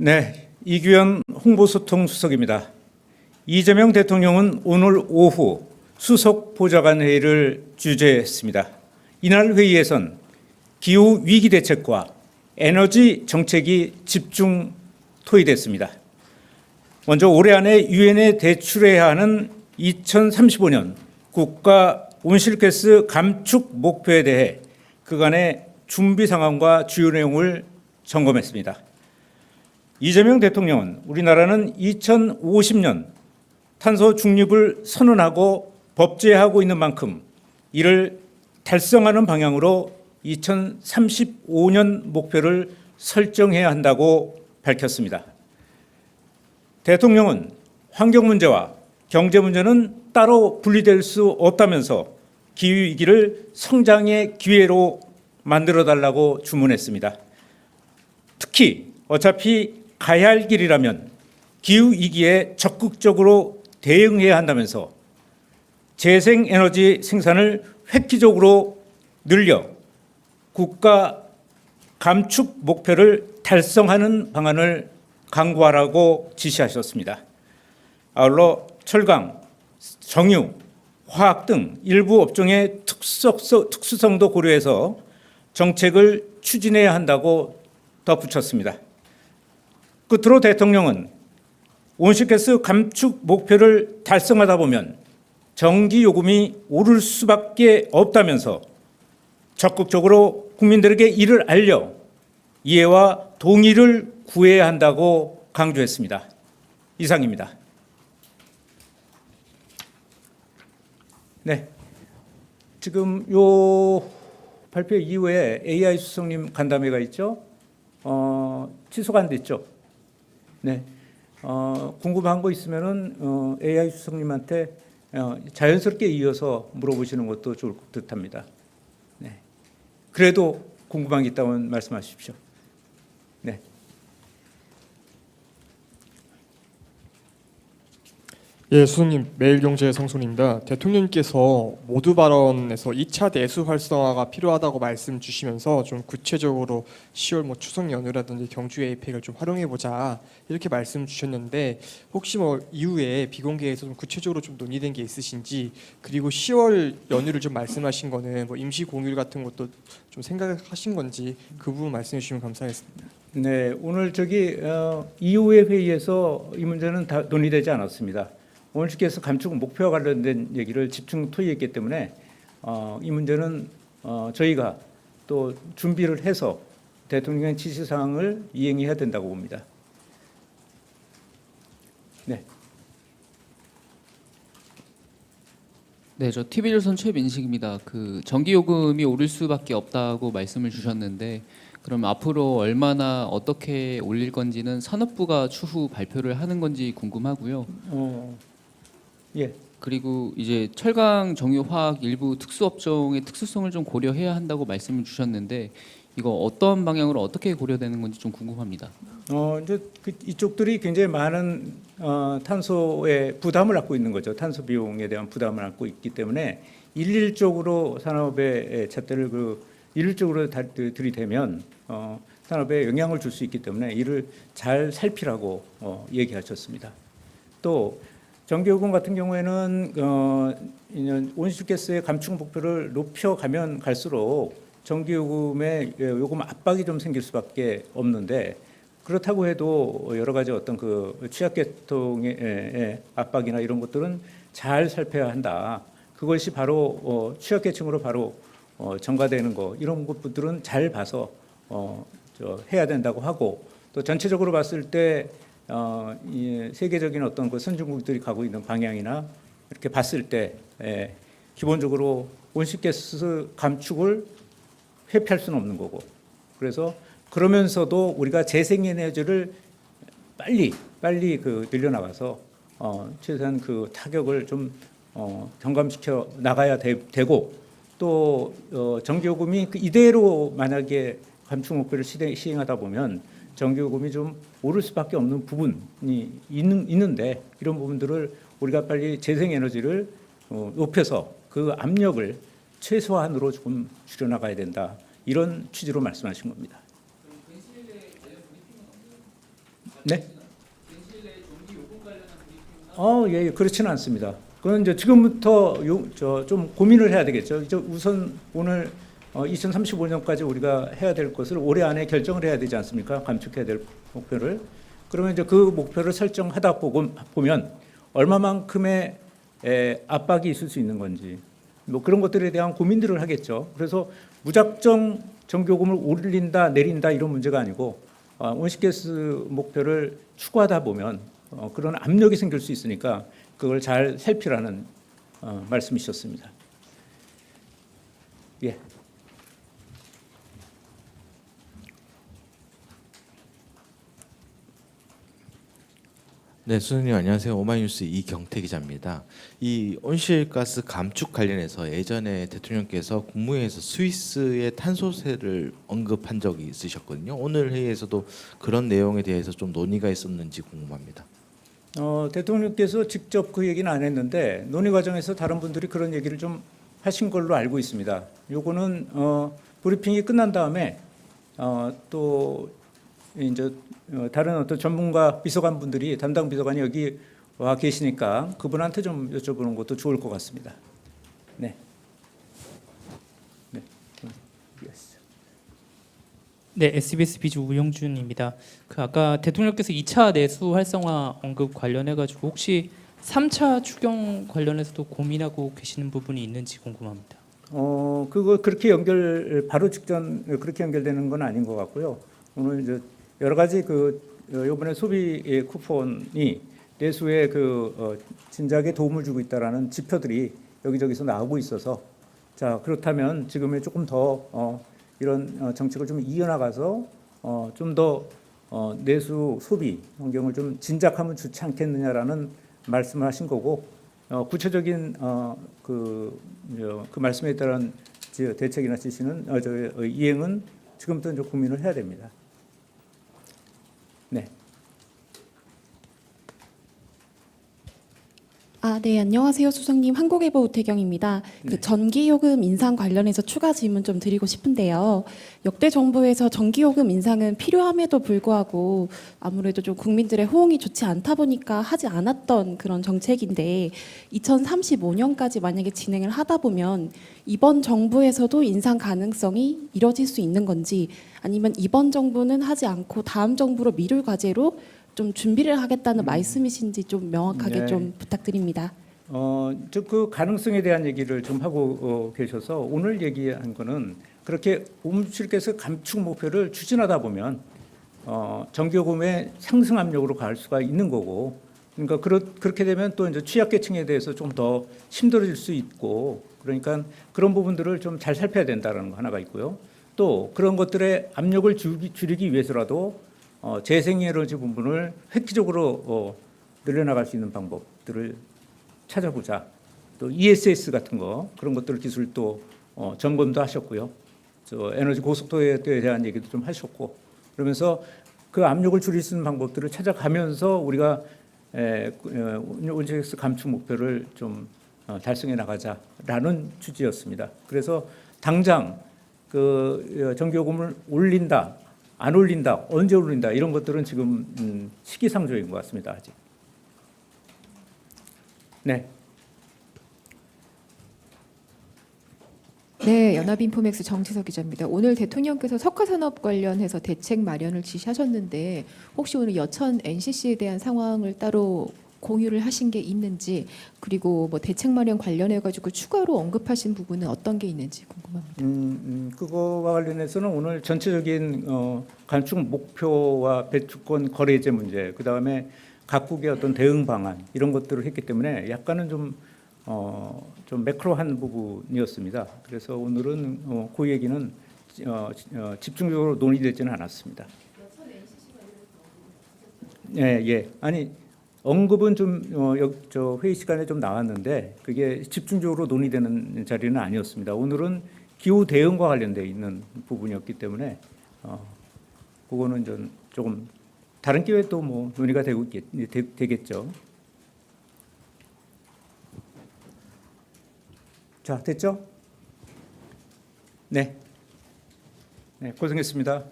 네, 이규현 홍보소통수석입니다. 이재명 대통령은 오늘 오후 수석 보좌관 회의를 주재했습니다. 이날 회의에선 기후 위기 대책과 에너지 정책이 집중 토의됐습니다. 먼저 올해 안에 유엔에 제출해야 하는 2035년 국가 온실가스 감축 목표에 대해 그간의 준비 상황과 주요 내용을 점검했습니다. 이재명 대통령은 우리나라는 2050년 탄소 중립을 선언하고 법제하고 있는 만큼 이를 달성하는 방향으로 2035년 목표를 설정해야 한다고 밝혔습니다. 대통령은 환경 문제와 경제 문제는 따로 분리될 수 없다면서 기후위기를 성장의 기회로 만들어달라고 주문했습니다. 특히 어차피 가야 할 길이라면 기후위기에 적극적으로 대응해야 한다면서 재생에너지 생산을 획기적으로 늘려 국가 감축 목표를 달성하는 방안을 강구하라고 지시하셨습니다. 아울러 철강, 정유, 화학 등 일부 업종의 특수성도 고려해서 정책을 추진해야 한다고 덧붙였습니다. 끝으로 대통령은 온실가스 감축 목표를 달성하다 보면 전기 요금이 오를 수밖에 없다면서 적극적으로 국민들에게 이를 알려 이해와 동의를 구해야 한다고 강조했습니다. 이상입니다. 네, 지금 요 발표 이후에 AI 수석님 간담회가 있죠. 취소가 안 됐죠. 네, 궁금한 거 있으면은 AI 수석님한테 자연스럽게 이어서 물어보시는 것도 좋을 듯합니다. 네, 그래도 궁금한 게 있다면 말씀하십시오. 네. 예, 수석님, 매일경제 성순입니다. 대통령님께서 모두 발언에서 2차 내수 활성화가 필요하다고 말씀 주시면서 좀 구체적으로 10월 추석 연휴라든지 경주 에이펙을 좀 활용해 보자 이렇게 말씀 주셨는데 혹시 이후에 비공개에서 좀 구체적으로 좀 논의된 게 있으신지, 그리고 10월 연휴를 좀 말씀하신 거는 임시 공휴일 같은 것도 좀 생각하신 건지 그 부분 말씀해 주시면 감사하겠습니다. 네, 오늘 이후의 회의에서 이 문제는 다 논의되지 않았습니다. 온실가스 감축 목표와 관련된 얘기를 집중 토의했기 때문에 이 문제는 저희가 또 준비를 해서 대통령의 지시사항을 이행해야 된다고 봅니다. 네. 네, 저 TV조선 최민식입니다. 그 전기요금이 오를 수밖에 없다고 말씀을 주셨는데, 그럼 앞으로 얼마나 어떻게 올릴 건지는 산업부가 추후 발표를 하는 건지 궁금하고요. 예. 그리고 이제 철강, 정유, 화학 일부 특수업종의 특수성을 좀 고려해야 한다고 말씀을 주셨는데, 이거 어떤 방향으로 어떻게 고려되는 건지 좀 궁금합니다. 이제 이쪽들이 굉장히 많은 탄소에 부담을 안고 있는 거죠. 탄소 비용에 대한 부담을 안고 있기 때문에 일률적으로 산업의 잣대를 일률적으로 들이대면 산업에 영향을 줄 수 있기 때문에 이를 잘 살피라고 얘기하셨습니다. 또 전기요금 같은 경우에는 온실가스의 감축 목표를 높여가면 갈수록 전기요금의 요금 압박이 좀 생길 수밖에 없는데, 그렇다고 해도 여러 가지 어떤 그 취약계통의 압박이나 이런 것들은 잘 살펴야 한다. 그것이 바로 취약계층으로 바로 전가되는 거, 이런 것들은 잘 봐서 해야 된다고 하고, 또 전체적으로 봤을 때 세계적인 어떤 그 선진국들이 가고 있는 방향이나 이렇게 봤을 때 기본적으로 온실가스 감축을 회피할 수는 없는 거고, 그래서 그러면서도 우리가 재생에너지를 빨리 늘려나가서 최소한 그 타격을 좀 경감시켜 나가야 되고, 또 전기요금이 이대로 만약에 감축 목표를 시행하다 보면 전기요금이 좀 오를 수밖에 없는 부분이 있는데, 이런 부분들을 우리가 빨리 재생에너지를 높여서 그 압력을 최소한으로 조금 줄여나가야 된다. 이런 취지로 말씀하신 겁니다. 네? 예, 그렇지는 않습니다. 그건 이제 지금부터 좀 고민을 해야 되겠죠. 이제 우선 오늘 2035년까지 우리가 해야 될 것을 올해 안에 결정을 해야 되지 않습니까? 감축해야 될 목표를. 그러면 이제 그 목표를 설정하다 보면 얼마만큼의 압박이 있을 수 있는 건지 뭐 그런 것들에 대한 고민들을 하겠죠. 그래서 무작정 전기요금을 올린다 내린다 이런 문제가 아니고 온실가스 목표를 추구하다 보면 그런 압력이 생길 수 있으니까 그걸 잘 살피라는 말씀이셨습니다. 예. 네, 수석님 안녕하세요. 오마이뉴스 이경태 기자입니다. 이 온실가스 감축 관련해서 예전에 대통령께서 국무회의에서 스위스의 탄소세를 언급한 적이 있으셨거든요. 오늘 회의에서도 그런 내용에 대해서 좀 논의가 있었는지 궁금합니다. 대통령께서 직접 그 얘기는 안 했는데 논의 과정에서 다른 분들이 그런 얘기를 좀 하신 걸로 알고 있습니다. 요거는 브리핑이 끝난 다음에 또 이제 다른 어떤 전문가 비서관 분들이 담당 비서관이 여기 와 계시니까 그분한테 좀 여쭤보는 것도 좋을 것 같습니다. 네. 네. 네, SBS 비즈 우영준입니다. 그 아까 대통령께서 2차 내수 활성화 언급 관련해 가지고 혹시 3차 추경 관련해서도 고민하고 계시는 부분이 있는지 궁금합니다. 그거 그렇게 바로 직전 그렇게 연결되는 건 아닌 것 같고요. 오늘 이제 여러 가지 이번에 소비 쿠폰이 내수에 진작에 도움을 주고 있다라는 지표들이 여기저기서 나오고 있어서 자 그렇다면 지금에 조금 더 이런 정책을 좀 이어나가서 좀 더 내수 소비 환경을 좀 진작하면 좋지 않겠느냐라는 말씀을 하신 거고 구체적인 그 말씀에 따른 대책이나 지시는 이행은 지금부터 이제 고민을 해야 됩니다. 네. 네, 안녕하세요, 수석님. 한국일보 우태경입니다. 네. 그 전기요금 인상 관련해서 추가 질문 좀 드리고 싶은데요. 역대 정부에서 전기요금 인상은 필요함에도 불구하고 아무래도 좀 국민들의 호응이 좋지 않다 보니까 하지 않았던 그런 정책인데 2035년까지 만약에 진행을 하다 보면 이번 정부에서도 인상 가능성이 이뤄질 수 있는 건지 아니면 이번 정부는 하지 않고 다음 정부로 미룰 과제로 좀 준비를 하겠다는 말씀이신지 좀 명확하게 네. 좀 부탁드립니다. 그 가능성에 대한 얘기를 좀 하고 계셔서 오늘 얘기한 거는 그렇게 온실가스 감축 목표를 추진하다 보면 전기요금의 상승 압력으로 갈 수가 있는 거고 그러니까 그렇게 되면 또 이제 취약계층에 대해서 좀 더 힘들어질 수 있고 그러니까 그런 부분들을 좀 잘 살펴야 된다는 거 하나가 있고요. 또 그런 것들의 압력을 줄이기 위해서라도 재생에너지 부분을 획기적으로 늘려나갈 수 있는 방법들을 찾아보자. 또 ESS 같은 거 그런 것들 기술 또 점검도 하셨고요. 에너지 고속도로에 대한 얘기도 좀 하셨고 그러면서 그 압력을 줄일 수 있는 방법들을 찾아가면서 우리가 온실가스 감축 목표를 좀 달성해 나가자라는 취지였습니다. 그래서 당장 전기요금을 올린다. 안 올린다, 언제 올린다 이런 것들은 지금 시기상조인 것 같습니다. 아직. 네. 네, 연합인포맥스 정지석 기자입니다. 오늘 대통령께서 석화산업 관련해서 대책 마련을 지시하셨는데 혹시 오늘 여천 NCC에 대한 상황을 따로 공유를 하신 게 있는지 그리고 뭐 대책 마련 관련해 가지고 추가로 언급하신 부분은 어떤 게 있는지 궁금합니다. 그거와 관련해서는 오늘 전체적인 감축 목표와 배출권 거래제 문제, 그 다음에 각국의 어떤 대응 방안 이런 것들을 했기 때문에 약간은 좀 매크로한 부분이었습니다. 그래서 오늘은 그 얘기는 집중적으로 논의되지는 않았습니다. 예. 아니. 언급은 좀 회의 시간에 좀 나왔는데 그게 집중적으로 논의되는 자리는 아니었습니다. 오늘은 기후 대응과 관련돼 있는 부분이었기 때문에 그거는 좀 조금 다른 기회에 또 뭐 논의가 되겠죠. 자, 됐죠? 네, 고생했습니다.